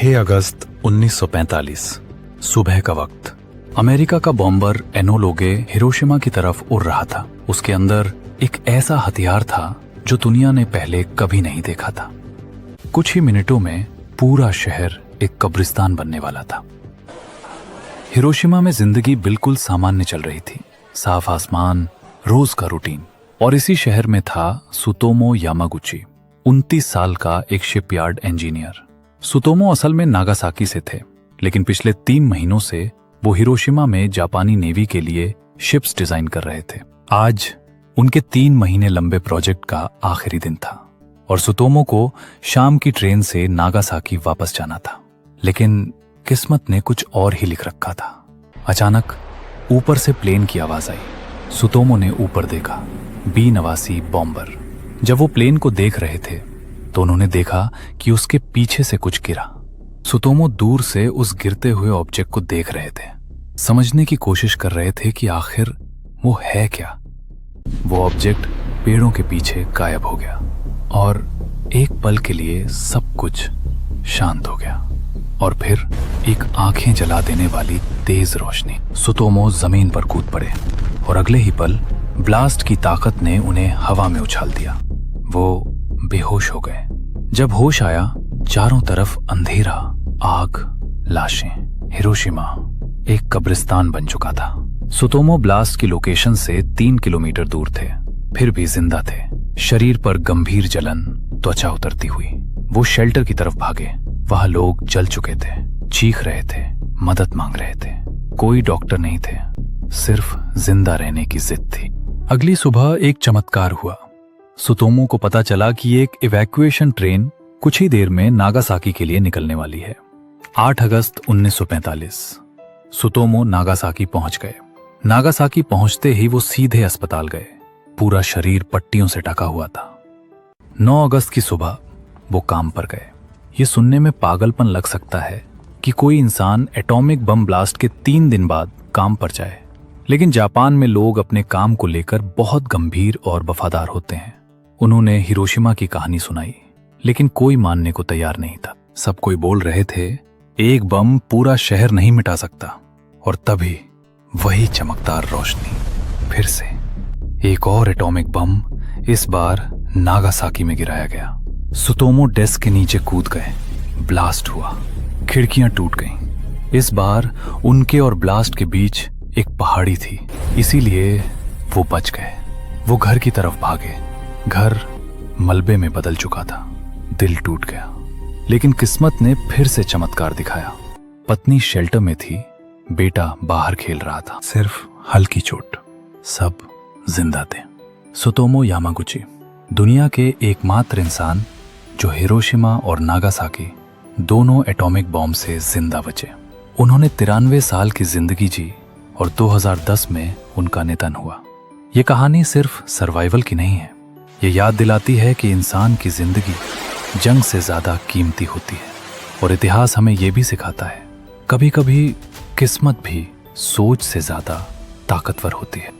6 अगस्त 1945 सुबह का वक्त। अमेरिका का बॉम्बर एनोलोगे हिरोशिमा की तरफ उड़ रहा था। उसके अंदर एक ऐसा हथियार था जो दुनिया ने पहले कभी नहीं देखा था। कुछ ही मिनटों में पूरा शहर एक कब्रिस्तान बनने वाला था। हिरोशिमा में जिंदगी बिल्कुल सामान्य चल रही थी, साफ आसमान, रोज का रूटीन। और इसी शहर में था सुतोमो यामागुची, 29 साल का एक शिपयार्ड इंजीनियर। सुतोमो असल में नागासाकी से थे, लेकिन पिछले 3 महीनों से वो हिरोशिमा में जापानी नेवी के लिए शिप्स डिजाइन कर रहे थे। आज उनके 3 महीने लंबे प्रोजेक्ट का आखिरी दिन था और सुतोमो को शाम की ट्रेन से नागासाकी वापस जाना था। लेकिन किस्मत ने कुछ और ही लिख रखा था। अचानक ऊपर से प्लेन की आवाज आई। सुतोमो ने ऊपर देखा, B-89 बॉम्बर। जब वो प्लेन को देख रहे थे तो उन्होंने देखा कि उसके पीछे से कुछ गिरा। सुतोमो दूर से उस गिरते हुए ऑब्जेक्ट को देख रहे थे, समझने की कोशिश कर रहे थे कि आखिर वो है क्या। वो ऑब्जेक्ट पेड़ों के पीछे गायब हो गया और एक पल के लिए सब कुछ शांत हो गया। और फिर एक आंखें जला देने वाली तेज रोशनी। सुतोमो जमीन पर कूद पड़े और अगले ही पल ब्लास्ट की ताकत ने उन्हें हवा में उछाल दिया। वो बेहोश हो गए। जब होश आया, चारों तरफ अंधेरा, आग, लाशें। हिरोशिमा एक कब्रिस्तान बन चुका था। सुतोमो ब्लास्ट की लोकेशन से 3 किलोमीटर दूर थे, फिर भी जिंदा थे। शरीर पर गंभीर जलन, त्वचा उतरती हुई। वो शेल्टर की तरफ भागे। वहां लोग जल चुके थे, चीख रहे थे, मदद मांग रहे थे। कोई डॉक्टर नहीं थे, सिर्फ जिंदा रहने की जिद थी। अगली सुबह एक चमत्कार हुआ। सुतोमो को पता चला कि एक इवैक्यूएशन ट्रेन कुछ ही देर में नागासाकी के लिए निकलने वाली है। 8 अगस्त 1945 सुतोमो नागासाकी पहुंच गए। नागासाकी पहुंचते ही वो सीधे अस्पताल गए। पूरा शरीर पट्टियों से ढका हुआ था। 9 अगस्त की सुबह वो काम पर गए। ये सुनने में पागलपन लग सकता है कि कोई इंसान एटॉमिक बम ब्लास्ट के 3 दिन बाद काम पर जाए, लेकिन जापान में लोग अपने काम को लेकर बहुत गंभीर और वफादार होते हैं। उन्होंने हिरोशिमा की कहानी सुनाई, लेकिन कोई मानने को तैयार नहीं था। सब कोई बोल रहे थे एक बम पूरा शहर नहीं मिटा सकता। और तभी वही चमकदार रोशनी। फिर से एक और एटॉमिक बम, इस बार नागासाकी में गिराया गया। सुतोमो डेस्क के नीचे कूद गए। ब्लास्ट हुआ, खिड़कियां टूट गईं। इस बार उनके और ब्लास्ट के बीच एक पहाड़ी थी, इसीलिए वो बच गए। वो घर की तरफ भागे। घर मलबे में बदल चुका था। दिल टूट गया, लेकिन किस्मत ने फिर से चमत्कार दिखाया। पत्नी शेल्टर में थी, बेटा बाहर खेल रहा था, सिर्फ हल्की चोट। सब जिंदा थे। सुतोमो यामागुची दुनिया के एकमात्र इंसान जो हिरोशिमा और नागासाकी दोनों एटॉमिक बॉम्ब से जिंदा बचे। उन्होंने 93 साल की जिंदगी जी और 2010 में उनका निधन हुआ। ये कहानी सिर्फ सर्वाइवल की नहीं है, ये याद दिलाती है कि इंसान की जिंदगी जंग से ज्यादा कीमती होती है। और इतिहास हमें ये भी सिखाता है, कभी कभी किस्मत भी सोच से ज्यादा ताकतवर होती है।